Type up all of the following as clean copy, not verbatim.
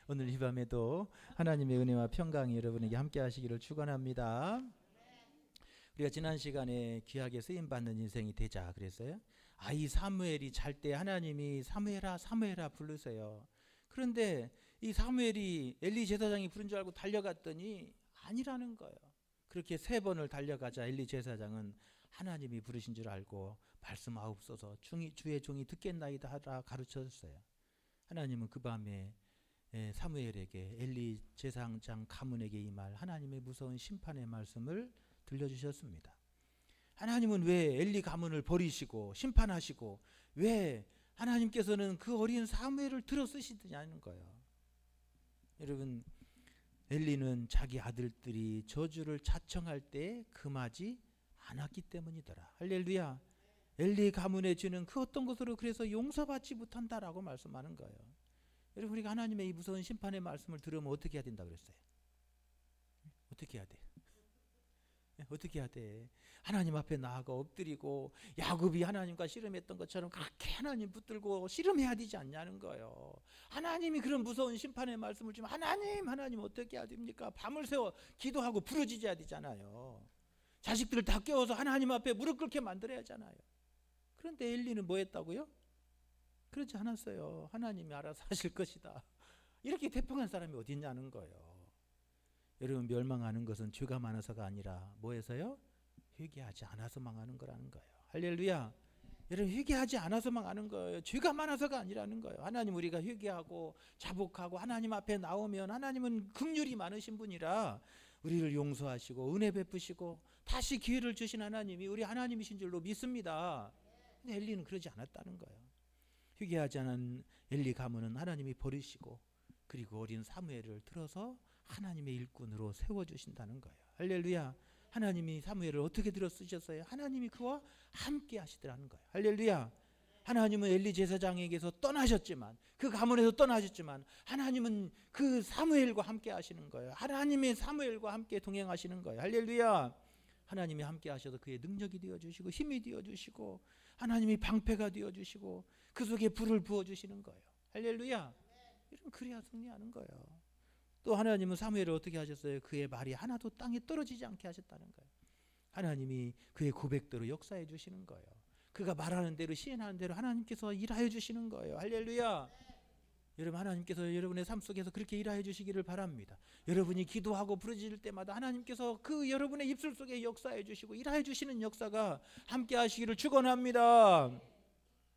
오늘 이 밤에도 하나님의 은혜와 평강이 여러분에게 함께 하시기를 축원합니다. 우리가 지난 시간에 귀하게 쓰임받는 인생이 되자 그랬어요. 이 사무엘이 잘 때 하나님이 사무엘아 사무엘아 부르세요. 그런데 이 사무엘이 엘리 제사장이 부른 줄 알고 달려갔더니 아니라는 거예요. 그렇게 3번을 달려가자 엘리 제사장은 하나님이 부르신 줄 알고 말씀하옵소서 주의 종이 듣겠나이다 하라 가르쳐줬어요. 하나님은 그 밤에 사무엘에게 엘리 제사장 가문에게 이 말 하나님의 무서운 심판의 말씀을 들려주셨습니다. 하나님은 왜 엘리 가문을 버리시고 심판하시고 왜 하나님께서는 그 어린 사무엘을 들어 쓰시느냐는 거예요. 여러분, 엘리는 자기 아들들이 저주를 자청할 때 금하지 않았기 때문이더라. 할렐루야. 엘리 가문의 죄는 그 어떤 것으로 그래서 용서받지 못한다라고 말씀하는 거예요. 여러분, 우리가 하나님의 이 무서운 심판의 말씀을 들으면 어떻게 해야 된다 그랬어요? 어떻게 해야 돼? 어떻게 해야 돼? 하나님 앞에 나아가 엎드리고 야곱이 하나님과 씨름했던 것처럼 그렇게 하나님 붙들고 씨름해야 되지 않냐는 거예요. 하나님이 그런 무서운 심판의 말씀을 주면 하나님 어떻게 해야 됩니까? 밤을 새워 기도하고 부르짖어야 되잖아요. 자식들을 다 깨워서 하나님 앞에 무릎 꿇게 만들어야 하잖아요. 그런데 엘리는 뭐 했다고요? 그렇지 않았어요. 하나님이 알아서 하실 것이다. 이렇게 태평한 사람이 어디 있냐는 거예요. 여러분, 멸망하는 것은 죄가 많아서가 아니라 뭐해서요? 회개하지 않아서 망하는 거라는 거예요. 할렐루야. 여러분, 회개하지 않아서 망하는 거예요. 죄가 많아서가 아니라는 거예요. 하나님, 우리가 회개하고 자복하고 하나님 앞에 나오면 하나님은 긍휼이 많으신 분이라 우리를 용서하시고 은혜 베푸시고 다시 기회를 주신 하나님이 우리 하나님이신 줄로 믿습니다. 근데 엘리는 그러지 않았다는 거예요. 회개하지 않은 엘리 가문은 하나님이 버리시고 그리고 어린 사무엘을 들어서 하나님의 일꾼으로 세워주신다는 거예요. 할렐루야. 하나님이 사무엘을 어떻게 들어 쓰셨어요? 하나님이 그와 함께 하시더라는 거예요. 할렐루야. 하나님은 엘리 제사장에게서 떠나셨지만 그 가문에서 떠나셨지만 하나님은 그 사무엘과 함께 하시는 거예요. 하나님의 사무엘과 함께 동행하시는 거예요. 할렐루야. 하나님이 함께 하셔서 그의 능력이 되어주시고 힘이 되어주시고 하나님이 방패가 되어주시고 그 속에 불을 부어주시는 거예요. 할렐루야. 이런 그래야 승리하는 거예요. 또 하나님은 사무엘을 어떻게 하셨어요? 그의 말이 하나도 땅에 떨어지지 않게 하셨다는 거예요. 하나님이 그의 고백대로 역사해 주시는 거예요. 그가 말하는 대로 시행하는 대로 하나님께서 일하여 주시는 거예요. 할렐루야. 여러분, 하나님께서 여러분의 삶 속에서 그렇게 일하여 주시기를 바랍니다. 여러분이 기도하고 부르짖을 때마다 하나님께서 그 여러분의 입술 속에 역사해 주시고 일하여 주시는 역사가 함께 하시기를 축원합니다.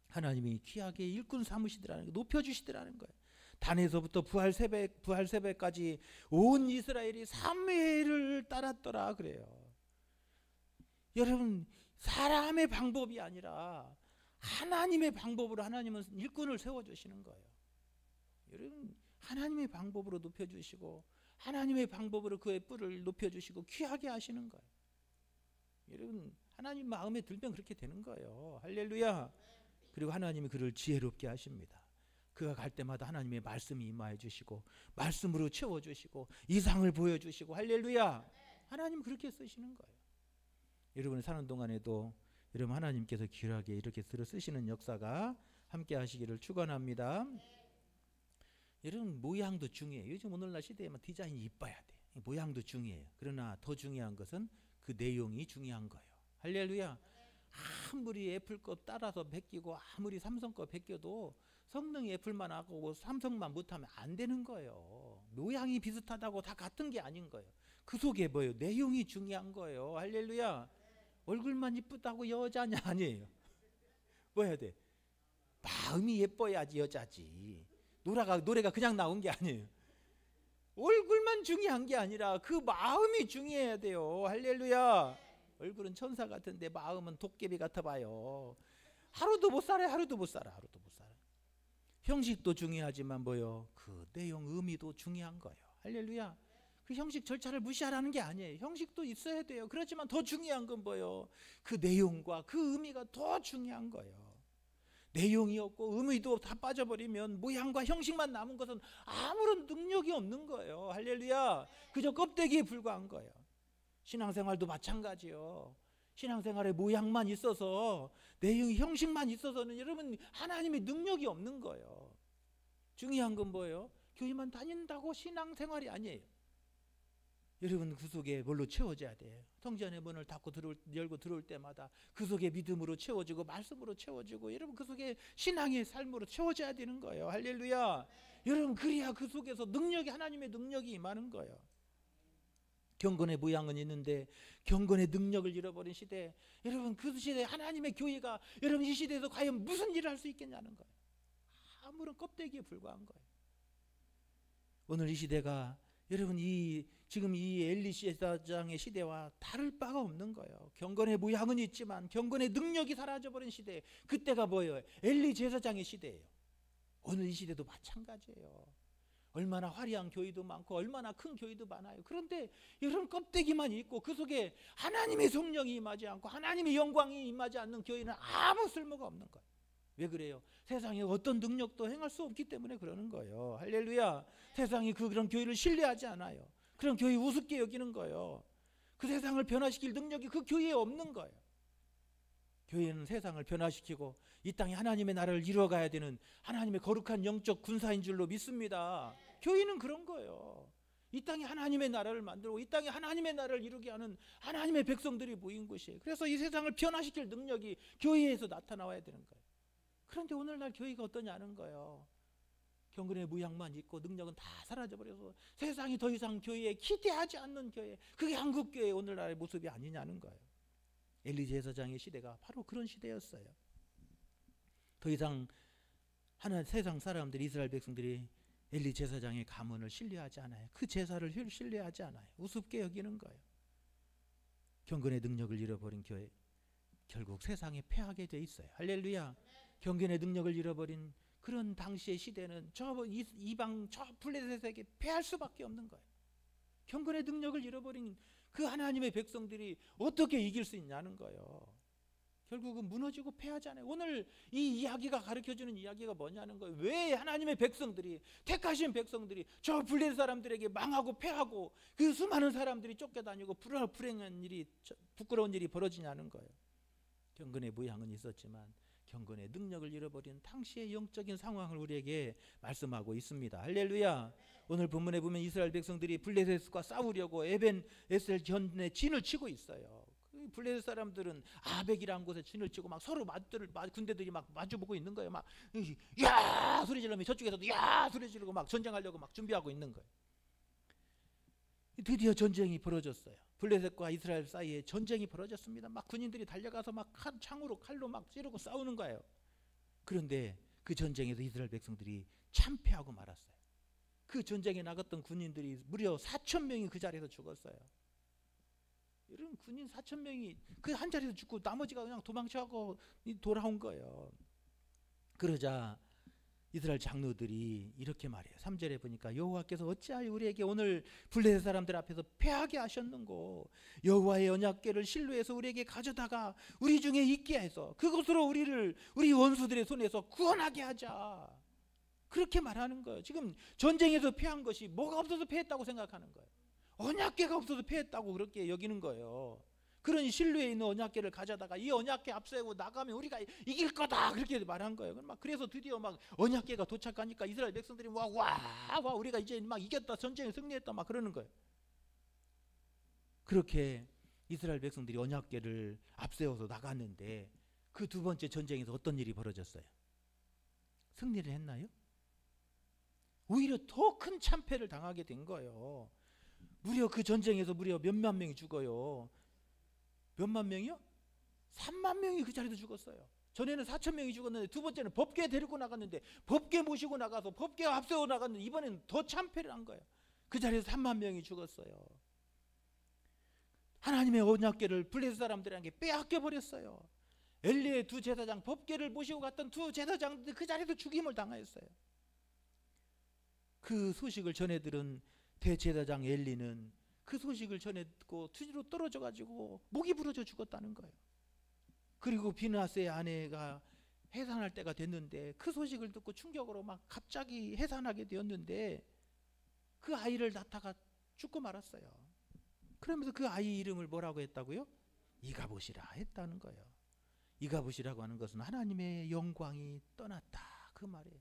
하나님이 귀하게 일꾼 삼으시더라는 거, 높여주시더라는 거예요. 단에서부터 부활 새벽까지 온 이스라엘이 사무엘을 따랐더라 그래요. 여러분, 사람의 방법이 아니라 하나님의 방법으로 하나님은 일꾼을 세워주시는 거예요. 여러분, 하나님의 방법으로 높여주시고 하나님의 방법으로 그의 뿔을 높여주시고 귀하게 하시는 거예요. 여러분, 하나님 마음에 들면 그렇게 되는 거예요. 할렐루야. 그리고 하나님이 그를 지혜롭게 하십니다. 그가 갈 때마다 하나님의 말씀이 임하여 주시고 말씀으로 채워주시고 이상을 보여주시고 할렐루야. 하나님 그렇게 쓰시는 거예요. 여러분이 사는 동안에도 여러분 하나님께서 귀하게 이렇게 들어 쓰시는 역사가 함께 하시기를 축원합니다. 여러분, 모양도 중요해요. 요즘 오늘날 시대에만 디자인이 이뻐야 돼. 모양도 중요해요. 그러나 더 중요한 것은 그 내용이 중요한 거예요. 할렐루야. 아무리 애플 거 따라서 베끼고 아무리 삼성 거 베껴도 성능이 애플만 하고 삼성만 못하면 안 되는 거예요. 모양이 비슷하다고 다 같은 게 아닌 거예요. 그 속에 뭐예요? 내용이 중요한 거예요. 할렐루야. 얼굴만 이쁘다고 여자냐? 아니에요. 뭐 해야 돼? 마음이 예뻐야지 여자지. 노래가 그냥 나온 게 아니에요. 얼굴만 중요한 게 아니라 그 마음이 중요해야 돼요. 할렐루야. 얼굴은 천사 같은데 마음은 도깨비 같아 봐요. 하루도 못 살아요. 하루도 못 살아. 형식도 중요하지만 뭐요? 그 내용 의미도 중요한 거예요. 할렐루야. 그 형식 절차를 무시하라는 게 아니에요. 형식도 있어야 돼요. 그렇지만 더 중요한 건 뭐예요? 그 내용과 그 의미가 더 중요한 거예요. 내용이 없고 의미도 다 빠져버리면 모양과 형식만 남은 것은 아무런 능력이 없는 거예요. 할렐루야. 그저 껍데기에 불과한 거예요. 신앙생활도 마찬가지요. 신앙생활의 모양만 있어서 내용 형식만 있어서는 여러분 하나님의 능력이 없는 거예요. 중요한 건 뭐예요? 교회만 다닌다고 신앙생활이 아니에요. 여러분 그 속에 뭘로 채워져야 돼요. 성전의 문을 닫고 열고 들어올 때마다 그 속에 믿음으로 채워지고 말씀으로 채워지고, 여러분 그 속에 신앙의 삶으로 채워져야 되는 거예요. 할렐루야. 여러분 그래야 그 속에서 능력이, 하나님의 능력이 임하는 거예요. 경건의 모양은 있는데 경건의 능력을 잃어버린 시대, 여러분 그 시대에 하나님의 교회가 여러분 이 시대에서 과연 무슨 일을 할 수 있겠냐는 거예요. 아무런 껍데기에 불과한 거예요. 오늘 이 시대가 여러분 지금 이 엘리 제사장의 시대와 다를 바가 없는 거예요. 경건의 모양은 있지만 경건의 능력이 사라져버린 시대, 그때가 뭐예요? 엘리 제사장의 시대예요. 오늘 이 시대도 마찬가지예요. 얼마나 화려한 교회도 많고 얼마나 큰 교회도 많아요. 그런데 이런 껍데기만 있고 그 속에 하나님의 성령이 임하지 않고 하나님의 영광이 임하지 않는 교회는 아무 쓸모가 없는 거예요. 왜 그래요? 세상에 어떤 능력도 행할 수 없기 때문에 그러는 거예요. 할렐루야. 세상이 그런 교회를 신뢰하지 않아요. 그런 교회 우습게 여기는 거예요. 그 세상을 변화시킬 능력이 그 교회에 없는 거예요. 교회는 세상을 변화시키고 이 땅에 하나님의 나라를 이루어가야 되는 하나님의 거룩한 영적 군사인 줄로 믿습니다. 교회는 그런 거예요. 이 땅에 하나님의 나라를 만들고 이 땅에 하나님의 나라를 이루게 하는 하나님의 백성들이 모인 곳이에요. 그래서 이 세상을 변화시킬 능력이 교회에서 나타나와야 되는 거예요. 그런데 오늘날 교회가 어떠냐는 거예요. 경건의 모양만 있고 능력은 다 사라져버려서 세상이 더 이상 교회에 기대하지 않는 교회, 그게 한국교회의 오늘날의 모습이 아니냐는 거예요. 엘리 제사장의 시대가 바로 그런 시대였어요. 더 이상 세상 사람들이, 이스라엘 백성들이 엘리 제사장의 가문을 신뢰하지 않아요. 그 제사를 신뢰하지 않아요. 우습게 여기는 거예요. 경건의 능력을 잃어버린 교회, 결국 세상에 패하게 돼 있어요. 할렐루야. 경건의 능력을 잃어버린 그런 당시의 시대는 이방 저 블레셋에게 패할 수밖에 없는 거예요. 경건의 능력을 잃어버린 그 하나님의 백성들이 어떻게 이길 수 있냐는 거예요. 결국은 무너지고 패하잖아요. 오늘 이 이야기가 가르쳐주는 이야기가 뭐냐는 거예요. 왜 하나님의 백성들이, 택하신 백성들이 저 블레셋 사람들에게 망하고 패하고 그 수많은 사람들이 쫓겨다니고 불행한 일이, 부끄러운 일이 벌어지냐는 거예요. 경건의 모양은 있었지만 경건의 능력을 잃어버린 당시의 영적인 상황을 우리에게 말씀하고 있습니다. 할렐루야. 오늘 본문에 보면 이스라엘 백성들이 블레셋과 싸우려고 에벤 에셀 견에 진을 치고 있어요. 블레셋 사람들은 아벡이라는 곳에 진을 치고 막 서로 군대들이 막 마주보고 있는 거예요. 막 야 소리 지르면 저쪽에서도 야 소리 지르고 막 전쟁하려고 막 준비하고 있는 거예요. 드디어 전쟁이 벌어졌어요. 블레셋과 이스라엘 사이에 전쟁이 벌어졌습니다. 막 군인들이 달려가서 막 창으로 칼로 막 찌르고 싸우는 거예요. 그런데 그 전쟁에서 이스라엘 백성들이 참패하고 말았어요. 그 전쟁에 나갔던 군인들이 무려 4,000명이 그 자리에서 죽었어요. 이런 군인 4,000명이 그 한 자리에서 죽고 나머지가 그냥 도망쳐가고 돌아온 거예요. 그러자 이스라엘 장로들이 이렇게 말해요. 3절에 보니까 여호와께서 어찌하여 우리에게 오늘 블레셋 사람들 앞에서 패하게 하셨는고, 여호와의 언약궤를 실로에서 우리에게 가져다가 우리 중에 있게 해서 그것으로 우리 원수들의 손에서 구원하게 하자. 그렇게 말하는 거예요. 지금 전쟁에서 패한 것이 뭐가 없어서 패했다고 생각하는 거예요. 언약궤가 없어서 패했다고 그렇게 여기는 거예요. 그러니 실로에 있는 언약궤를 가져다가 이 언약궤 앞세우고 나가면 우리가 이길 거다 그렇게 말한 거예요. 그래서 드디어 막 언약궤가 도착하니까 이스라엘 백성들이 와 우리가 이제 막 이겼다, 전쟁에 승리했다 막 그러는 거예요. 그렇게 이스라엘 백성들이 언약궤를 앞세워서 나갔는데 그 두 번째 전쟁에서 어떤 일이 벌어졌어요? 승리를 했나요? 오히려 더 큰 참패를 당하게 된 거예요. 무려 그 전쟁에서 무려 몇만 명이 죽어요. 몇만 명이요? 3만 명이 그 자리에서 죽었어요. 전에는 4,000명이 죽었는데 두 번째는 법궤 데리고 나갔는데 법궤 모시고 나가서 법궤 앞세워 나갔는데 이번에는 더 참패를 한 거예요. 그 자리에서 3만 명이 죽었어요. 하나님의 언약궤를 블레셋 사람들에게 빼앗겨 버렸어요. 엘리의 두 제사장, 법궤를 모시고 갔던 두 제사장들 그 자리에서 죽임을 당하였어요. 그 소식을 전해 들은 대제사장 엘리는 그 소식을 전해 듣고 투지로 떨어져 가지고 목이 부러져 죽었다는 거예요. 그리고 비느하스의 아내가 해산할 때가 됐는데 그 소식을 듣고 충격으로 막 갑자기 해산하게 되었는데 그 아이를 낳다가 죽고 말았어요. 그러면서 그 아이 이름을 뭐라고 했다고요? 이가봇이라 했다는 거예요. 이가봇이라고 하는 것은 하나님의 영광이 떠났다 그 말이에요.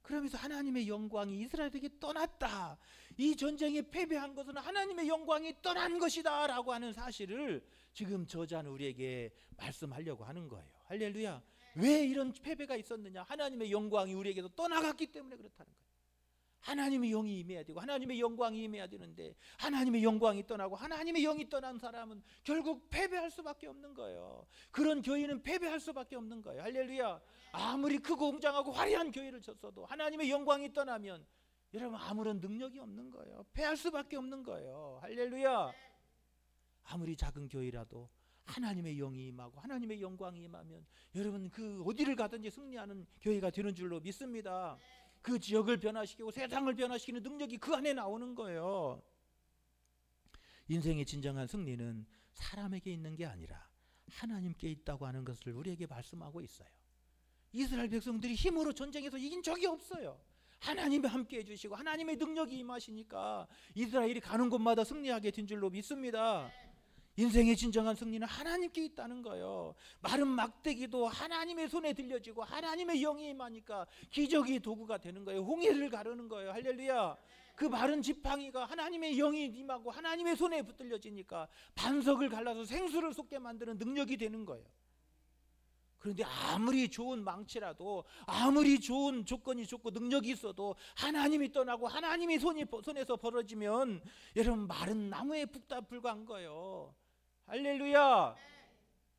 그러면서 하나님의 영광이 이스라엘에게 떠났다. 이 전쟁에 패배한 것은 하나님의 영광이 떠난 것이다 라고 하는 사실을 지금 저자는 우리에게 말씀하려고 하는 거예요. 할렐루야. 왜 이런 패배가 있었느냐? 하나님의 영광이 우리에게서 떠나갔기 때문에 그렇다는 거예요. 하나님의 영이 임해야 되고 하나님의 영광이 임해야 되는데 하나님의 영광이 떠나고 하나님의 영이 떠난 사람은 결국 패배할 수밖에 없는 거예요. 그런 교회는 패배할 수밖에 없는 거예요. 할렐루야. 아무리 크고 웅장하고 화려한 교회를 쳤어도 하나님의 영광이 떠나면 여러분 아무런 능력이 없는 거예요. 패할 수밖에 없는 거예요. 할렐루야. 아무리 작은 교회라도 하나님의 영이 임하고 하나님의 영광이 임하면 여러분 그 어디를 가든지 승리하는 교회가 되는 줄로 믿습니다. 그 지역을 변화시키고 세상을 변화시키는 능력이 그 안에 나오는 거예요. 인생의 진정한 승리는 사람에게 있는 게 아니라 하나님께 있다고 하는 것을 우리에게 말씀하고 있어요. 이스라엘 백성들이 힘으로 전쟁에서 이긴 적이 없어요. 하나님이 함께 해주시고 하나님의 능력이 임하시니까 이스라엘이 가는 곳마다 승리하게 된 줄로 믿습니다. 인생의 진정한 승리는 하나님께 있다는 거예요. 마른 막대기도 하나님의 손에 들려지고 하나님의 영이 임하니까 기적이 도구가 되는 거예요. 홍해를 가르는 거예요. 할렐루야. 그 마른 지팡이가 하나님의 영이 임하고 하나님의 손에 붙들려지니까 반석을 갈라서 생수를 쏟게 만드는 능력이 되는 거예요. 그런데 아무리 좋은 망치라도 아무리 좋은 조건이 좋고 능력이 있어도 하나님이 떠나고 하나님의 손에서 벌어지면 여러분 마른 나무에 불과한 거예요. 할렐루야.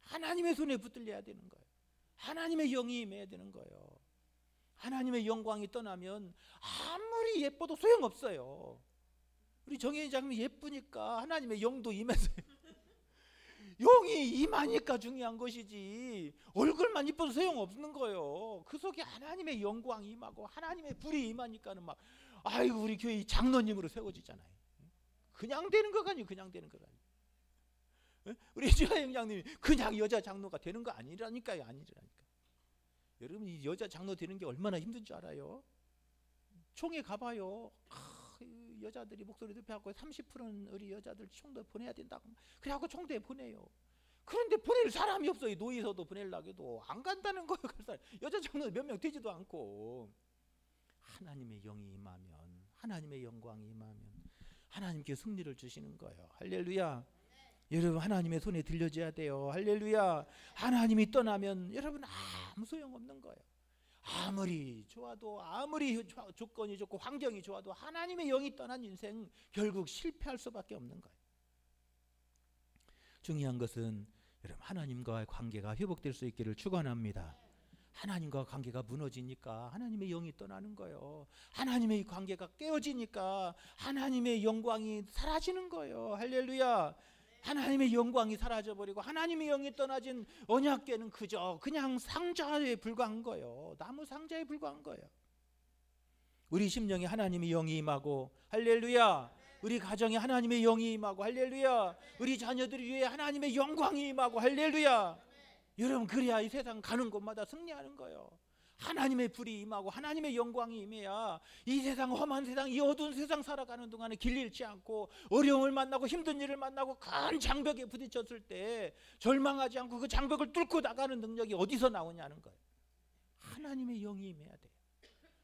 하나님의 손에 붙들려야 되는 거예요. 하나님의 영이 임해야 되는 거예요. 하나님의 영광이 떠나면 아무리 예뻐도 소용없어요. 우리 정혜인 장님이 예쁘니까 하나님의 영도 임해서 영이 임하니까 중요한 것이지 얼굴만 이뻐도 소용없는 거예요. 그 속에 하나님의 영광이 임하고 하나님의 불이 임하니까는 막 아이고 우리 교회 장로님으로 세워지잖아요. 그냥 되는 거가 아니에요. 그냥 되는 거가 아니에요. 우리 주하영 장님이 그냥 여자 장로가 되는 거 아니라니까요. 여러분 이 여자 장로 되는 게 얼마나 힘든 줄 알아요? 총회 가봐요. 여자들이 목소리 높여갖고 30%는 우리 여자들 총대 보내야 된다고 그래갖고 총대에 보내요. 그런데 보낼 사람이 없어요. 노예서도 보내려고 해도 안 간다는 거예요. 여자 장로 몇 명 되지도 않고. 하나님의 영이 임하면 하나님의 영광이 임하면 하나님께 승리를 주시는 거예요. 할렐루야. 여러분 하나님의 손에 들려줘야 돼요. 할렐루야. 하나님이 떠나면 여러분 아무 소용없는 거예요. 아무리 좋아도 아무리 조건이 좋고 환경이 좋아도 하나님의 영이 떠난 인생 결국 실패할 수밖에 없는 거예요. 중요한 것은 여러분 하나님과의 관계가 회복될 수 있기를 축원합니다. 하나님과 관계가 무너지니까 하나님의 영이 떠나는 거예요. 하나님의 관계가 깨어지니까 하나님의 영광이 사라지는 거예요. 할렐루야. 하나님의 영광이 사라져버리고 하나님의 영이 떠나진 언약궤는 그저 그냥 상자에 불과한 거예요. 나무 상자에 불과한 거예요. 우리 심령에 하나님의 영이 임하고 할렐루야. 우리 가정에 하나님의 영이 임하고 할렐루야. 우리 자녀들 위에 하나님의 영광이 임하고 할렐루야. 여러분 그래야 이 세상 가는 곳마다 승리하는 거예요. 하나님의 불이 임하고 하나님의 영광이 임해야 이 세상 험한 세상 이 어두운 세상 살아가는 동안에 길 잃지 않고 어려움을 만나고 힘든 일을 만나고 큰 장벽에 부딪혔을 때 절망하지 않고 그 장벽을 뚫고 나가는 능력이 어디서 나오냐는 거예요. 하나님의 영이 임해야 돼요.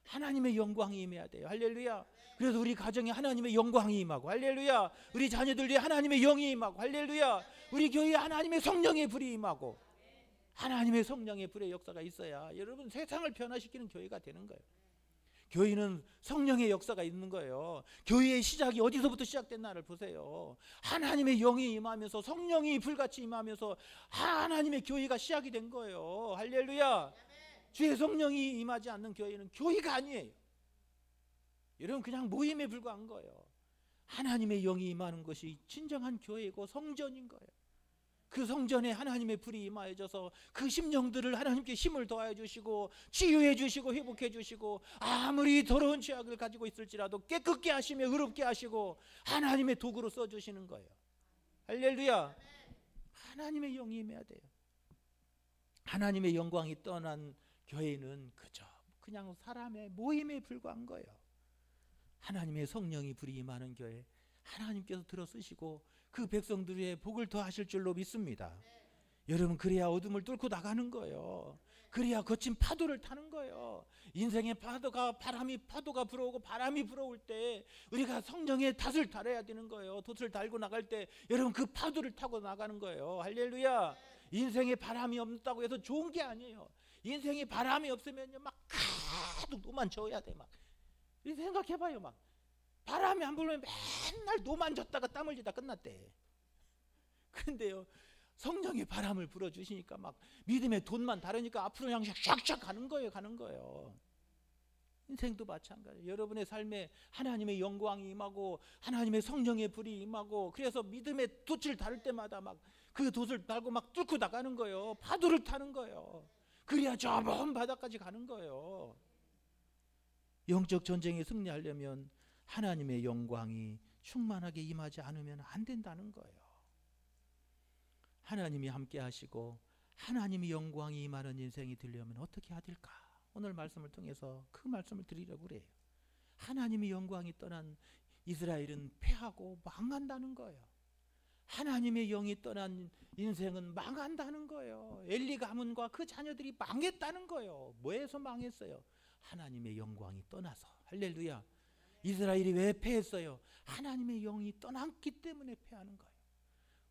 하나님의 영광이 임해야 돼요. 할렐루야. 그래서 우리 가정에 하나님의 영광이 임하고 할렐루야. 우리 자녀들 위에 하나님의 영이 임하고 할렐루야. 우리 교회에 하나님의 성령의 불이 임하고 하나님의 성령의 불의 역사가 있어야 여러분 세상을 변화시키는 교회가 되는 거예요. 교회는 성령의 역사가 있는 거예요. 교회의 시작이 어디서부터 시작됐나를 보세요. 하나님의 영이 임하면서 성령이 불같이 임하면서 하나님의 교회가 시작이 된 거예요. 할렐루야. 주의 성령이 임하지 않는 교회는 교회가 아니에요. 여러분 그냥 모임에 불과한 거예요. 하나님의 영이 임하는 것이 진정한 교회고 성전인 거예요. 그 성전에 하나님의 불이 임하여져서 그 심령들을 하나님께 힘을 더하여 주시고 치유해 주시고 회복해 주시고 아무리 더러운 죄악을 가지고 있을지라도 깨끗게 하시며 의롭게 하시고 하나님의 도구로 써주시는 거예요. 할렐루야. 하나님의 영이 임해야 돼요. 하나님의 영광이 떠난 교회는 그저 그냥 사람의 모임에 불과한 거예요. 하나님의 성령이 불이 임하는 교회 하나님께서 들어쓰시고 그 백성들의 복을 더하실 줄로 믿습니다. 여러분 그래야 어둠을 뚫고 나가는 거예요. 그래야 거친 파도를 타는 거예요. 인생의 파도가 불어오고 바람이 불어올 때 우리가 성령의 닷을 달아야 되는 거예요. 돛을 달고 나갈 때 여러분 그 파도를 타고 나가는 거예요. 할렐루야. 인생에 바람이 없다고 해서 좋은 게 아니에요. 인생에 바람이 없으면요 막 계속 노만 져야 돼. 막 생각해봐요. 막 바람이 안 불면 맨날 노만 졌다가 땀 흘리다 끝났대. 그런데요 성령의 바람을 불어주시니까 막 믿음의 돛만 다르니까 앞으로 그냥 샥샥 가는 거예요. 인생도 마찬가지예요. 여러분의 삶에 하나님의 영광이 임하고 하나님의 성령의 불이 임하고 그래서 믿음의 돛을 다룰 때마다 막 그 돛을 달고 막 뚫고 나가는 거예요. 파도를 타는 거예요. 그래야 저 먼 바다까지 가는 거예요. 영적 전쟁에 승리하려면 하나님의 영광이 충만하게 임하지 않으면 안 된다는 거예요. 하나님이 함께 하시고 하나님의 영광이 임하는 인생이 되려면 어떻게 해야 될까? 오늘 말씀을 통해서 그 말씀을 드리려고 그래요. 하나님의 영광이 떠난 이스라엘은 패하고 망한다는 거예요. 하나님의 영이 떠난 인생은 망한다는 거예요. 엘리 가문과 그 자녀들이 망했다는 거예요. 뭐에서 망했어요? 하나님의 영광이 떠나서. 할렐루야. 이스라엘이 왜 패했어요? 하나님의 영이 떠났기 때문에 패하는 거예요.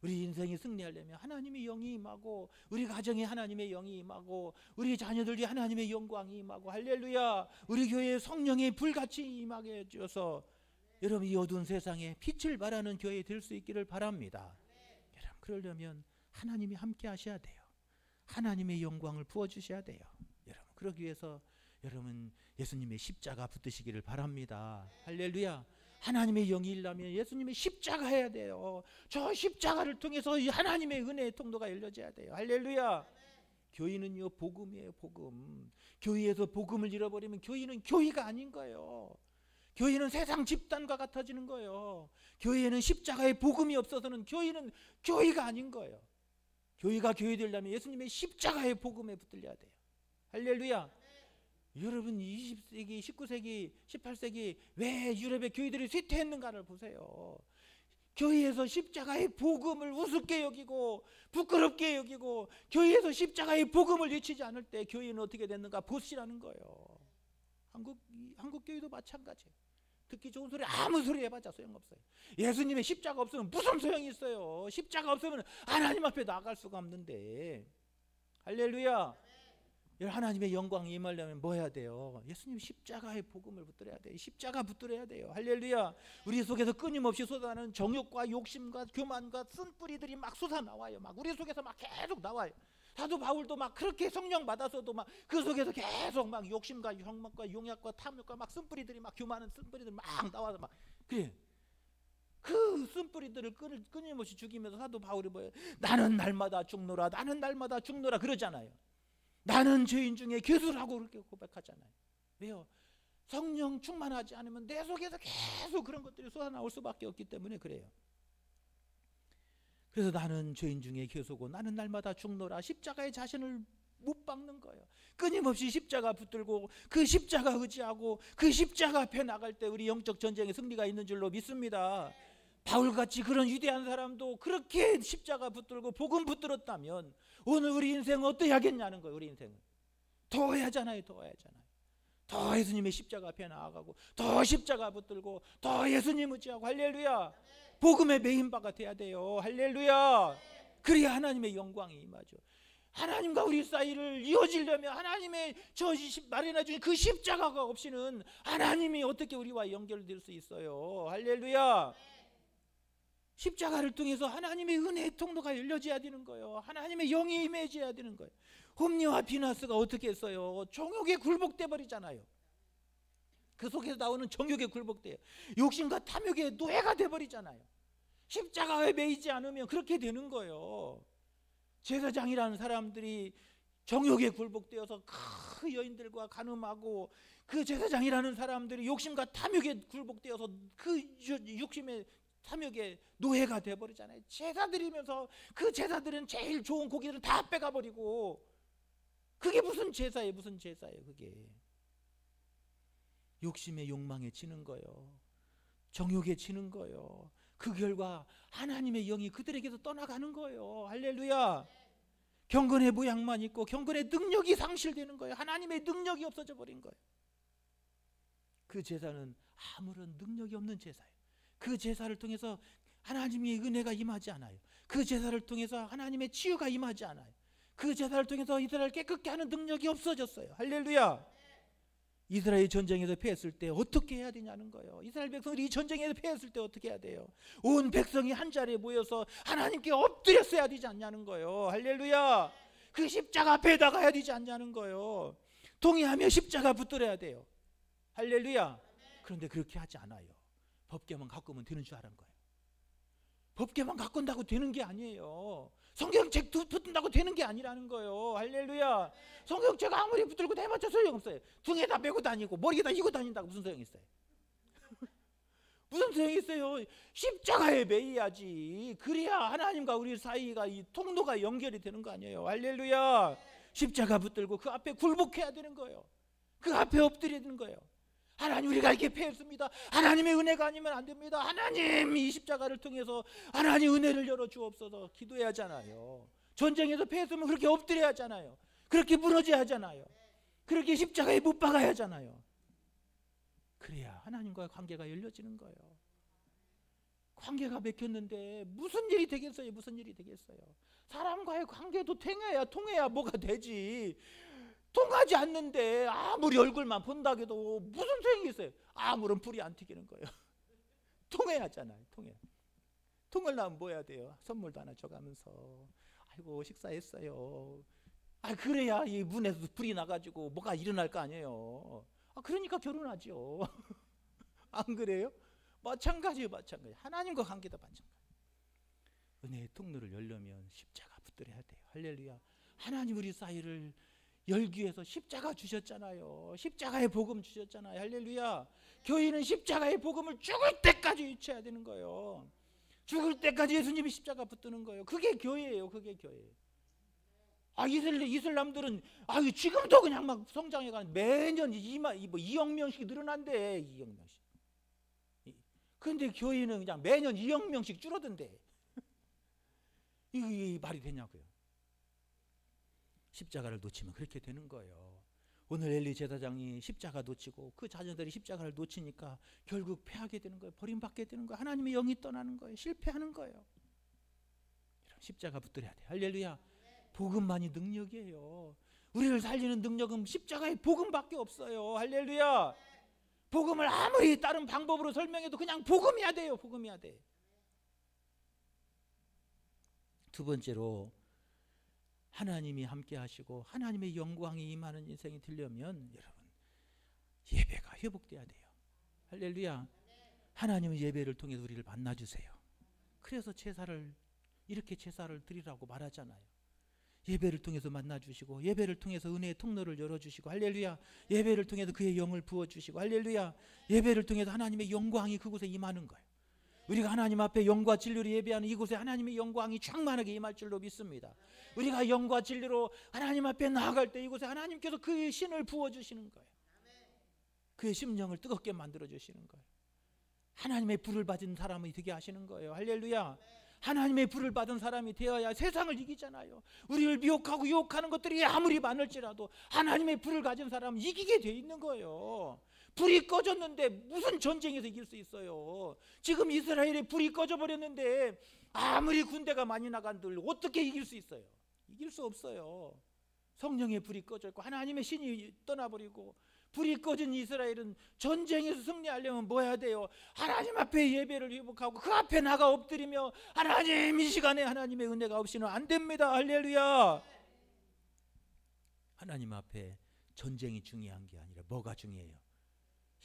우리 인생이 승리하려면 하나님의 영이 임하고 우리 가정에 하나님의 영이 임하고 우리 자녀들이 하나님의 영광이 임하고 할렐루야. 우리 교회에 성령의 불같이 임하게 해줘서 여러분 이 어두운 세상에 빛을 발하는 교회 될 수 있기를 바랍니다. 여러분 그러려면 하나님이 함께 하셔야 돼요. 하나님의 영광을 부어주셔야 돼요. 여러분 그러기 위해서 여러분 예수님의 십자가 붙드시기를 바랍니다. 할렐루야. 하나님의 영이 일하면 예수님의 십자가 해야 돼요. 저 십자가를 통해서 하나님의 은혜의 통로가 열려져야 돼요. 할렐루야. 교회는요 복음이에요. 복음. 교회에서 복음을 잃어버리면 교회는 교회가 아닌 거예요. 교회는 세상 집단과 같아지는 거예요. 교회에는 십자가의 복음이 없어서는 교회는 교회가 아닌 거예요. 교회가 교회 되려면 예수님의 십자가의 복음에 붙들려야 돼요. 할렐루야. 여러분 20세기, 19세기, 18세기 왜 유럽의 교회들이 쇠퇴했는가를 보세요. 교회에서 십자가의 복음을 우습게 여기고 부끄럽게 여기고 교회에서 십자가의 복음을 외치지 않을 때 교회는 어떻게 됐는가 보시라는 거예요. 한국 교회도 마찬가지예요. 듣기 좋은 소리 아무 소리 해봤자 소용없어요. 예수님의 십자가 없으면 무슨 소용이 있어요. 십자가 없으면 하나님 앞에 나갈 수가 없는데. 할렐루야. 하나님의 영광이 임하려면 뭐 해야 돼요? 예수님 십자가의 복음을 붙들어야 돼요. 십자가 붙들어야 돼요. 할렐루야. 우리 속에서 끊임없이 쏟아나는 정욕과 욕심과 교만과 쓴뿌리들이 막 쏟아나와요. 막 우리 속에서 막 계속 나와요. 사도 바울도 막 그렇게 성령 받아서도 막 그 속에서 계속 막 욕심과 혁명과 용약과 탐욕과 막 쓴뿌리들이 막 교만한 쓴뿌리들이 막 나와서 막 그래. 그 쓴뿌리들을 끊임없이 죽이면서 사도 바울이 뭐예요? 나는 날마다 죽노라, 나는 날마다 죽노라 그러잖아요. 나는 죄인 중에 괴수라고 그렇게 고백하잖아요. 왜요? 성령 충만하지 않으면 내 속에서 계속 그런 것들이 쏟아나올 수밖에 없기 때문에 그래요. 그래서 나는 죄인 중에 괴수고 나는 날마다 죽노라. 십자가의 자신을 못 박는 거예요. 끊임없이 십자가 붙들고 그 십자가 의지하고 그 십자가 앞에 나갈 때 우리 영적 전쟁에 승리가 있는 줄로 믿습니다. 바울같이 그런 위대한 사람도 그렇게 십자가 붙들고 복음 붙들었다면 오늘 우리 인생은 어떻게 하겠냐는 거예요. 우리 인생은 더 해야잖아요. 더 예수님의 십자가 앞에 나아가고 더 십자가 붙들고 더 예수님 의지하고 할렐루야. 복음의 메인바가 돼야 돼요. 할렐루야. 그래야 하나님의 영광이 임하죠. 하나님과 우리 사이를 이어지려면 하나님의 저 마련해 주신 그 십자가가 없이는 하나님이 어떻게 우리와 연결될 수 있어요. 할렐루야. 십자가를 통해서 하나님의 은혜의 통로가 열려져야 되는 거예요. 하나님의 영이 임해져야 되는 거예요. 홈리와 비나스가 어떻게 했어요? 정욕에 굴복돼 버리잖아요. 그 속에서 나오는 정욕에 굴복돼요. 욕심과 탐욕의 노예가 돼 버리잖아요. 십자가에 매이지 않으면 그렇게 되는 거예요. 제사장이라는 사람들이 정욕에 굴복되어서 그 여인들과 간음하고 그 제사장이라는 사람들이 욕심과 탐욕에 굴복되어서 그 욕심의 탐욕의 노예가 되어버리잖아요. 제사 드리면서 그 제사들은 제일 좋은 고기들은 다 빼가버리고 그게 무슨 제사예요? 그게 욕심의 욕망에 지는 거예요. 정욕에 지는 거예요. 그 결과 하나님의 영이 그들에게서 떠나가는 거예요. 할렐루야. 경건의 모양만 있고 경건의 능력이 상실되는 거예요. 하나님의 능력이 없어져 버린 거예요. 그 제사는 아무런 능력이 없는 제사예요. 그 제사를 통해서 하나님의 은혜가 임하지 않아요. 그 제사를 통해서 하나님의 치유가 임하지 않아요. 그 제사를 통해서 이스라엘을 깨끗게 하는 능력이 없어졌어요. 할렐루야. 이스라엘 전쟁에서 패했을 때 어떻게 해야 되냐는 거예요. 이스라엘 백성들이 이 전쟁에서 패했을 때 어떻게 해야 돼요? 온 백성이 한 자리에 모여서 하나님께 엎드렸어야 되지 않냐는 거예요. 할렐루야. 그 십자가 앞에 나가야 되지 않냐는 거예요. 동의하며 십자가 붙들어야 돼요. 할렐루야. 그런데 그렇게 하지 않아요. 법궤만 갖고 오면 되는 줄 아는 거예요. 법궤만 갖고 온다고 되는 게 아니에요. 성경책 붙는다고 되는 게 아니라는 거예요. 할렐루야. 성경책 아무리 붙들고 대맞춰 소용없어요. 등에다 메고 다니고 머리에다 이고 다닌다고 무슨 소용이 있어요? 무슨 소용이 있어요? 십자가에 매여야지. 그래야 하나님과 우리 사이가 이 통로가 연결이 되는 거 아니에요. 할렐루야. 십자가 붙들고 그 앞에 굴복해야 되는 거예요. 그 앞에 엎드려야 되는 거예요. 하나님, 우리가 이렇게 패했습니다. 하나님의 은혜가 아니면 안 됩니다. 하나님, 이 십자가를 통해서 하나님 은혜를 열어 주옵소서 기도해야 하잖아요. 전쟁에서 패했으면 그렇게 엎드려야 하잖아요. 그렇게 무너져야 하잖아요. 그렇게 십자가에 못 박아야 하잖아요. 그래야 하나님과의 관계가 열려지는 거예요. 관계가 막혔는데 무슨 일이 되겠어요? 무슨 일이 되겠어요? 사람과의 관계도 통해야 뭐가 되지. 통하지 않는데 아무리 얼굴만 본다고 해도 무슨 소용이 있어요? 아무런 불이 안 튀기는 거예요. 통해야 하잖아요. 통하려면 뭐 해야 돼요? 선물도 하나 줘가면서 아이고 식사했어요. 그래야 이 문에서 불이 나가지고 뭐가 일어날 거 아니에요. 그러니까 결혼하죠. 안 그래요? 마찬가지예요. 하나님과 관계도 마찬가지. 은혜의 통로를 열려면 십자가 붙들어야 돼요. 할렐루야. 하나님 우리 사이를 열기 위해서 십자가 주셨잖아요. 십자가의 복음 주셨잖아요. 할렐루야. 교회는 십자가의 복음을 죽을 때까지 유치해야 되는 거예요. 죽을 때까지 예수님이 십자가 붙드는 거예요. 그게 교회예요. 그게 교회. 이슬람들은 지금도 그냥 막 성장해가는 매년 2억 명씩 늘어난대. 2억 명씩. 그런데 교회는 그냥 매년 2억 명씩 줄어든대. 이게 말이 되냐고요. 십자가를 놓치면 그렇게 되는 거예요. 오늘 엘리 제사장이 십자가 놓치고 그 자녀들이 십자가를 놓치니까 결국 패하게 되는 거예요. 버림받게 되는 거예요. 하나님의 영이 떠나는 거예요. 실패하는 거예요. 십자가 붙들어야 돼요. 할렐루야. 복음만이 능력이에요. 우리를 살리는 능력은 십자가의 복음밖에 없어요. 할렐루야. 복음을 아무리 다른 방법으로 설명해도 그냥 복음이야 돼요. 복음이야 돼. 두 번째로 하나님이 함께 하시고 하나님의 영광이 임하는 인생이 되려면 여러분 예배가 회복돼야 돼요. 할렐루야. 하나님은 예배를 통해서 우리를 만나주세요. 그래서 이렇게 제사를 드리라고 말하잖아요. 예배를 통해서 만나주시고 예배를 통해서 은혜의 통로를 열어주시고 할렐루야. 예배를 통해서 그의 영을 부어주시고 할렐루야. 예배를 통해서 하나님의 영광이 그곳에 임하는 거예요. 우리가 하나님 앞에 영과 진리로 예배하는 이곳에 하나님의 영광이 충만하게 임할 줄로 믿습니다. 우리가 영과 진리로 하나님 앞에 나아갈 때 이곳에 하나님께서 그의 신을 부어주시는 거예요. 그의 심령을 뜨겁게 만들어주시는 거예요. 하나님의 불을 받은 사람이 되게 하시는 거예요. 할렐루야. 하나님의 불을 받은 사람이 되어야 세상을 이기잖아요. 우리를 미혹하고 유혹하는 것들이 아무리 많을지라도 하나님의 불을 가진 사람은 이기게 돼 있는 거예요. 불이 꺼졌는데 무슨 전쟁에서 이길 수 있어요? 지금 이스라엘에 불이 꺼져버렸는데 아무리 군대가 많이 나간들 어떻게 이길 수 있어요? 이길 수 없어요. 성령의 불이 꺼졌고 하나님의 신이 떠나버리고 불이 꺼진 이스라엘은 전쟁에서 승리하려면 뭐 해야 돼요? 하나님 앞에 예배를 회복하고 그 앞에 나가 엎드리며 하나님, 이 시간에 하나님의 은혜가 없이는 안 됩니다. 할렐루야. 하나님 앞에 전쟁이 중요한 게 아니라 뭐가 중요해요?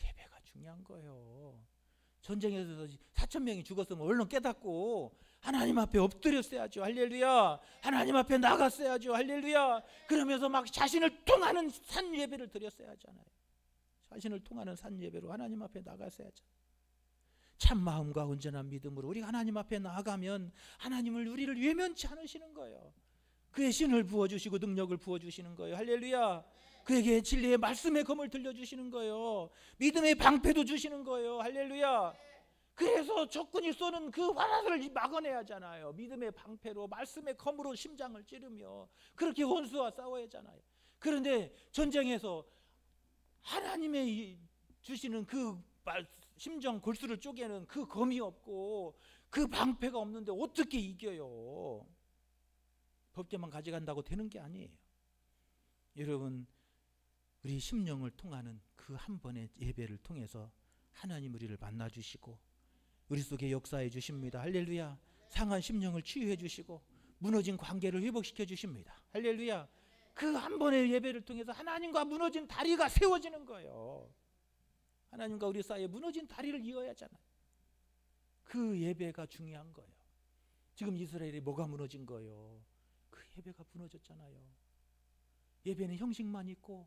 예배가 중요한 거예요. 전쟁에서 4,000명이 죽었으면 얼른 깨닫고 하나님 앞에 엎드렸어야죠. 할렐루야. 하나님 앞에 나갔어야죠. 할렐루야. 그러면서 막 자신을 통하는 산 예배를 드렸어야 하잖아요. 자신을 통하는 산 예배로 하나님 앞에 나갔어야죠. 참 마음과 온전한 믿음으로 우리가 하나님 앞에 나아가면 하나님을 우리를 외면치 않으시는 거예요. 그의 신을 부어주시고 능력을 부어주시는 거예요. 할렐루야. 그에게 진리의 말씀의 검을 들려주시는 거예요. 믿음의 방패도 주시는 거예요. 할렐루야. 그래서 적군이 쏘는 그 화살을 막아내야 하잖아요. 믿음의 방패로, 말씀의 검으로 심장을 찌르며 그렇게 원수와 싸워야 하잖아요. 그런데 전쟁에서 하나님의 주시는 그 심정 골수를 쪼개는 그 검이 없고 그 방패가 없는데 어떻게 이겨요? 법계만 가져간다고 되는 게 아니에요. 여러분, 우리 심령을 통하는 그 한 번의 예배를 통해서 하나님 우리를 만나 주시고 우리 속에 역사해 주십니다. 할렐루야. 상한 심령을 치유해 주시고 무너진 관계를 회복시켜 주십니다. 할렐루야. 그 한 번의 예배를 통해서 하나님과 무너진 다리가 세워지는 거예요. 하나님과 우리 사이에 무너진 다리를 이어야 하잖아요. 그 예배가 중요한 거예요. 지금 이스라엘이 뭐가 무너진 거예요? 그 예배가 무너졌잖아요. 예배는 형식만 있고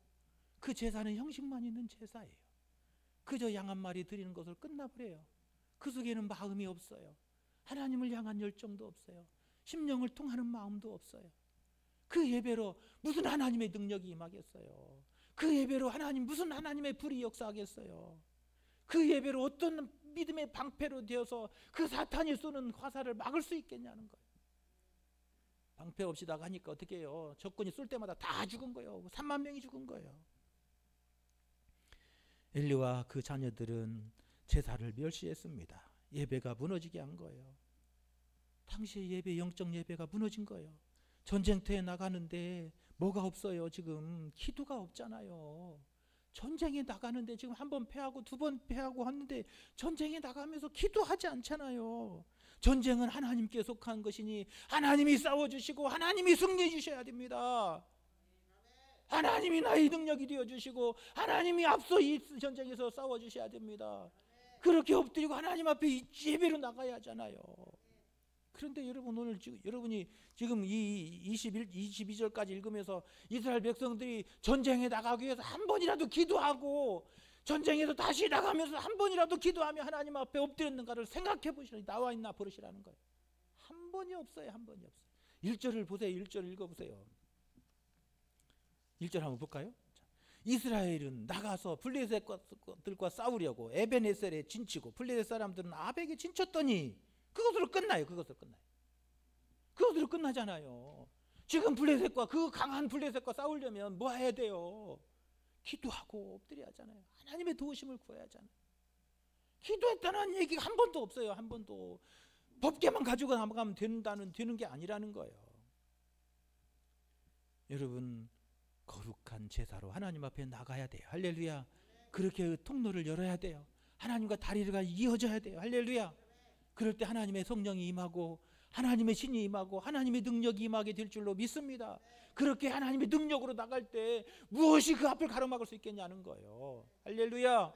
그 제사는 형식만 있는 제사예요. 그저 양 한 마리 드리는 것을 끝나버려요. 그 속에는 마음이 없어요. 하나님을 향한 열정도 없어요. 심령을 통하는 마음도 없어요. 그 예배로 무슨 하나님의 능력이 임하겠어요? 그 예배로 무슨 하나님의 불이 역사하겠어요? 그 예배로 어떤 믿음의 방패로 되어서 그 사탄이 쏘는 화살을 막을 수 있겠냐는 거예요. 방패 없이 나가니까 어떻게 해요? 적군이 쏠 때마다 다 죽은 거예요. 3만 명이 죽은 거예요. 엘리와 그 자녀들은 제사를 멸시했습니다. 예배가 무너지게 한 거예요. 당시의 예배, 영적 예배가 무너진 거예요. 전쟁터에 나가는데 뭐가 없어요? 지금 기도가 없잖아요. 전쟁에 나가는데 지금 한 번 패하고 두 번 패하고 하는데 전쟁에 나가면서 기도하지 않잖아요. 전쟁은 하나님께 속한 것이니 하나님이 싸워주시고 하나님이 승리해 주셔야 됩니다. 하나님이 나의 능력이 되어주시고 하나님이 앞서 이 전쟁에서 싸워주셔야 됩니다. 그렇게 엎드리고 하나님 앞에 예배로 나가야 하잖아요. 그런데 여러분, 오늘 여러분이 지금 이 22절까지 읽으면서 이스라엘 백성들이 전쟁에 나가기 위해서 한 번이라도 기도하고 전쟁에서 다시 나가면서 한 번이라도 기도하며 하나님 앞에 엎드렸는가를 생각해 보시라니, 나와 있나 버릇이라는 거예요. 한 번이 없어요. 한 번이 없어요. 1절을 보세요. 1절 읽어보세요. 1절 한번 볼까요? 이스라엘은 나가서 블레셋들과 싸우려고 에벤에셀에 진치고 블레셋 사람들은 아벡에 진쳤더니 그것으로 끝나요. 그것으로 끝나잖아요. 지금 블레셋과 그 강한 블레셋과 싸우려면 뭐 해야 돼요? 기도하고 엎드려야 하잖아요. 하나님의 도우심을 구해야 하잖아요. 기도했다는 얘기가 한 번도 없어요. 한 번도. 법계만 가지고 나가면 되는 게 아니라는 거예요. 여러분, 거룩한 제사로 하나님 앞에 나가야 돼요. 할렐루야. 그렇게 통로를 열어야 돼요. 하나님과 다리가 이어져야 돼요. 할렐루야. 그럴 때 하나님의 성령이 임하고 하나님의 신이 임하고 하나님의 능력이 임하게 될 줄로 믿습니다. 그렇게 하나님의 능력으로 나갈 때 무엇이 그 앞을 가로막을 수 있겠냐는 거예요. 할렐루야.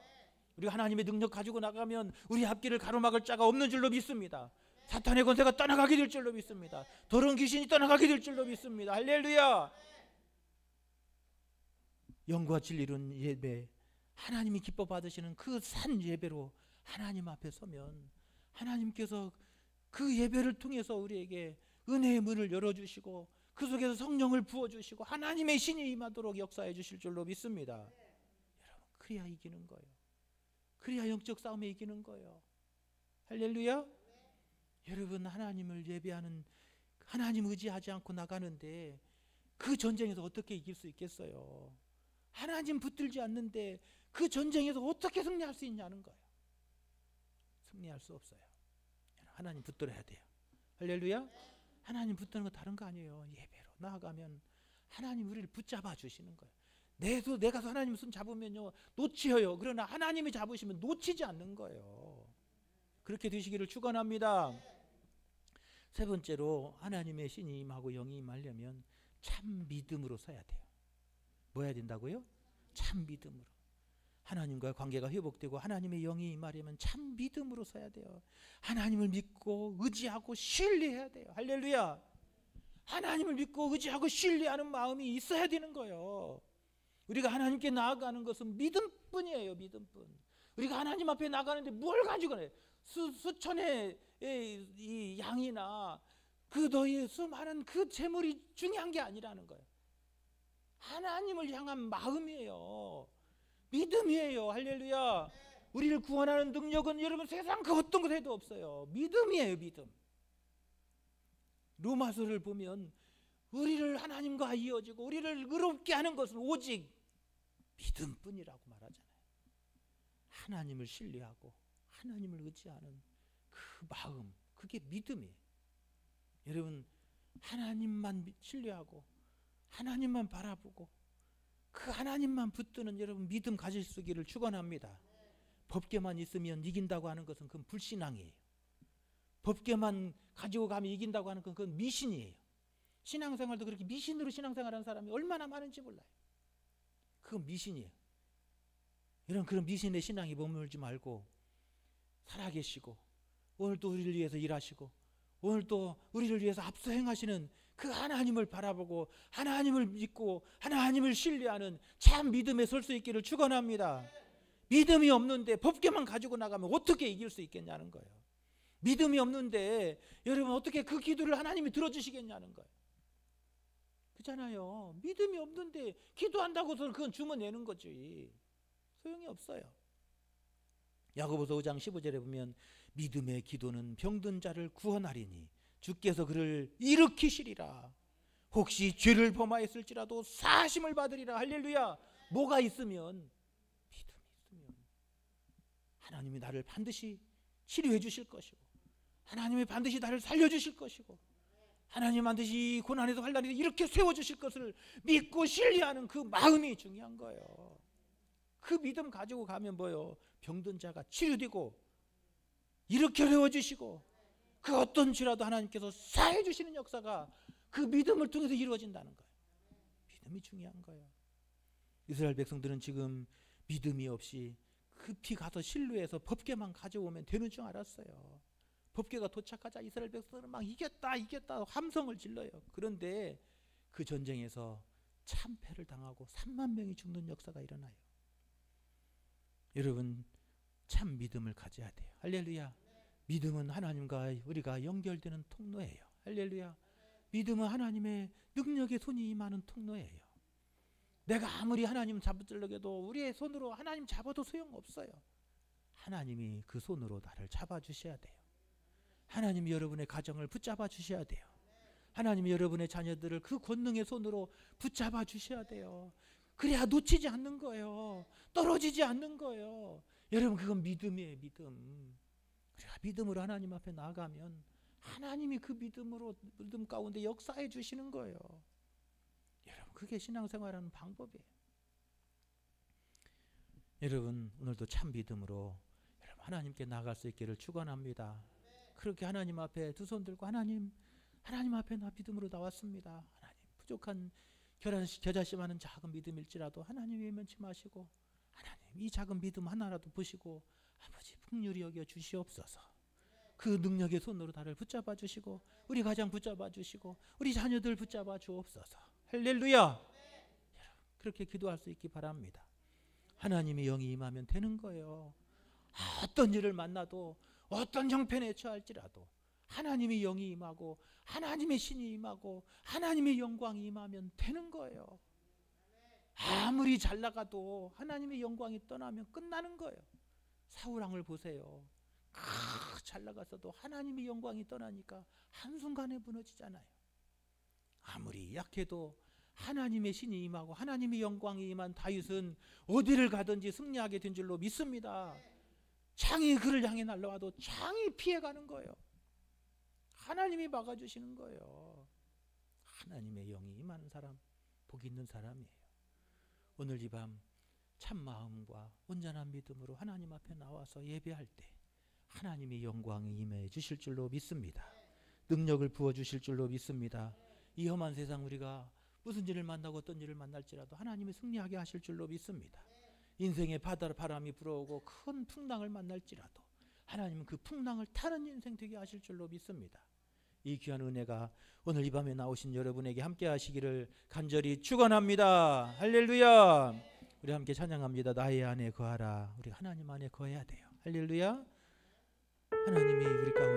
우리가 하나님의 능력 가지고 나가면 우리 앞길을 가로막을 자가 없는 줄로 믿습니다. 사탄의 권세가 떠나가게 될 줄로 믿습니다. 더러운 귀신이 떠나가게 될 줄로 믿습니다. 할렐루야. 영과 진리로는 예배, 하나님이 기뻐 받으시는 그 산 예배로 하나님 앞에 서면 하나님께서 그 예배를 통해서 우리에게 은혜의 문을 열어주시고 그 속에서 성령을 부어주시고 하나님의 신이 임하도록 역사해 주실 줄로 믿습니다. 여러분, 그래야 이기는 거예요. 그래야 영적 싸움에 이기는 거예요. 할렐루야. 여러분, 하나님을 예배하는, 하나님 의지하지 않고 나가는데 그 전쟁에서 어떻게 이길 수 있겠어요? 하나님 붙들지 않는데 그 전쟁에서 어떻게 승리할 수 있냐는 거예요. 승리할 수 없어요. 하나님 붙들어야 돼요. 할렐루야. 하나님 붙드는 거 다른 거 아니에요. 예배로 나아가면 하나님 우리를 붙잡아 주시는 거예요. 내가 하나님 손 잡으면요 놓치어요. 그러나 하나님이 잡으시면 놓치지 않는 거예요. 그렇게 되시기를 축원합니다. 세 번째로, 하나님의 신이 임하고 영이 임하려면 참 믿음으로 서야 돼요. 뭐 해야 된다고요? 참 믿음으로. 하나님과 관계가 회복되고 하나님의 영이 임하려면 참 믿음으로 서야 돼요. 하나님을 믿고 의지하고 신뢰해야 돼요. 할렐루야. 하나님을 믿고 의지하고 신뢰하는 마음이 있어야 되는 거예요. 우리가 하나님께 나아가는 것은 믿음뿐이에요. 믿음뿐. 우리가 하나님 앞에 나가는데 뭘 가지고 가요? 수천의 이 양이나 그 너희의 수많은 그 재물이 중요한 게 아니라는 거예요. 하나님을 향한 마음이에요. 믿음이에요. 할렐루야. 우리를 구원하는 능력은 여러분 세상 그 어떤 것 해도 없어요. 믿음이에요. 믿음. 로마서를 보면 우리를 하나님과 이어지고 우리를 의롭게 하는 것은 오직 믿음뿐이라고 말하잖아요. 하나님을 신뢰하고 하나님을 의지하는 그 마음, 그게 믿음이에요. 여러분 하나님만 신뢰하고 하나님만 바라보고 그 하나님만 붙드는 여러분 믿음 가질 수 있기를 축원합니다. 법궤만 있으면 이긴다고 하는 것은 그건 불신앙이에요. 법궤만 가지고 가면 이긴다고 하는 건 그건 미신이에요. 신앙생활도 그렇게 미신으로 신앙생활하는 사람이 얼마나 많은지 몰라요. 그건 미신이에요. 이런 그런 미신의 신앙에 머물지 말고 살아계시고 오늘도 우리를 위해서 일하시고 오늘도 우리를 위해서 앞서 행하시는 그 하나님을 바라보고 하나님을 믿고 하나님을 신뢰하는 참 믿음에 설 수 있기를 축원합니다. 믿음이 없는데 법궤만 가지고 나가면 어떻게 이길 수 있겠냐는 거예요. 믿음이 없는데 여러분 어떻게 그 기도를 하나님이 들어주시겠냐는 거예요. 그렇잖아요. 믿음이 없는데 기도한다고 해서 그건 주문내는 거지. 소용이 없어요. 야고보서 5장 15절에 보면 믿음의 기도는 병든 자를 구원하리니 주께서 그를 일으키시리라. 혹시 죄를 범하였을지라도 사심을 받으리라. 할렐루야. 뭐가 있으면? 믿음이 있으면 하나님이 나를 반드시 치료해 주실 것이고 하나님이 반드시 나를 살려주실 것이고 하나님 반드시 고난에서 환난에서 이렇게 세워주실 것을 믿고 신뢰하는 그 마음이 중요한 거예요. 그 믿음 가지고 가면 뭐요? 병든 자가 치료되고 이렇게 세워주시고 그 어떤 죄라도 하나님께서 사해 주시는 역사가 그 믿음을 통해서 이루어진다는 거예요. 믿음이 중요한 거예요. 이스라엘 백성들은 지금 믿음이 없이 급히 가서 실로에서 법궤만 가져오면 되는 줄 알았어요. 법궤가 도착하자 이스라엘 백성들은 막 이겼다 함성을 질러요. 그런데 그 전쟁에서 참패를 당하고 3만 명이 죽는 역사가 일어나요. 여러분 참 믿음을 가져야 돼요. 할렐루야. 믿음은 하나님과 우리가 연결되는 통로예요. 할렐루야. 믿음은 하나님의 능력의 손이 임하는 통로예요. 내가 아무리 하나님 잡으려고 우리의 손으로 하나님 잡아도 소용없어요. 하나님이 그 손으로 나를 잡아주셔야 돼요. 하나님이 여러분의 가정을 붙잡아 주셔야 돼요. 하나님이 여러분의 자녀들을 그 권능의 손으로 붙잡아 주셔야 돼요. 그래야 놓치지 않는 거예요. 떨어지지 않는 거예요. 여러분 그건 믿음이에요. 믿음. 우리가 믿음으로 하나님 앞에 나아가면 하나님이 그 믿음 가운데 역사해 주시는 거예요. 여러분 그게 신앙생활하는 방법이에요. 여러분 오늘도 참 믿음으로 여러분 하나님께 나아갈 수 있기를 축원합니다. 그렇게 하나님 앞에 두 손 들고 하나님 앞에 나 믿음으로 나왔습니다. 하나님 부족한 겨자씨만한 작은 믿음일지라도 하나님 외면치 마시고 하나님 이 작은 믿음 하나라도 보시고 아버지 풍휼히 여겨 주시옵소서. 그 능력의 손으로 나를 붙잡아 주시고 우리 가정 붙잡아 주시고 우리 자녀들 붙잡아 주옵소서. 할렐루야. 그렇게 기도할 수 있기 바랍니다. 하나님의 영이 임하면 되는 거예요. 어떤 일을 만나도 어떤 형편에 처할지라도 하나님의 영이 임하고 하나님의 신이 임하고 하나님의 영광이 임하면 되는 거예요. 아무리 잘 나가도 하나님의 영광이 떠나면 끝나는 거예요. 사울왕을 보세요. 잘 나갔어도 하나님의 영광이 떠나니까 한순간에 무너지잖아요. 아무리 약해도 하나님의 신이 임하고 하나님의 영광이 임한 다윗은 어디를 가든지 승리하게 된 줄로 믿습니다. 창이 그를 향해 날라와도 창이 피해가는 거예요. 하나님이 막아주시는 거예요. 하나님의 영이 임하는 사람 복 있는 사람이에요. 오늘 이 밤 참 마음과 온전한 믿음으로 하나님 앞에 나와서 예배할 때 하나님의 영광이 임해 주실 줄로 믿습니다. 능력을 부어주실 줄로 믿습니다. 이 험한 세상 우리가 무슨 일을 만나고 어떤 일을 만날지라도 하나님이 승리하게 하실 줄로 믿습니다. 인생의 바람이 불어오고 큰 풍랑을 만날지라도 하나님은 그 풍랑을 타는 인생 되게 하실 줄로 믿습니다. 이 귀한 은혜가 오늘 이 밤에 나오신 여러분에게 함께 하시기를 간절히 축원합니다. 할렐루야. 우리 함께 찬양합니다. 나의 안에 거하라. 우리 하나님 안에 거해야 돼요. 할렐루야. 하나님이 우리 가운데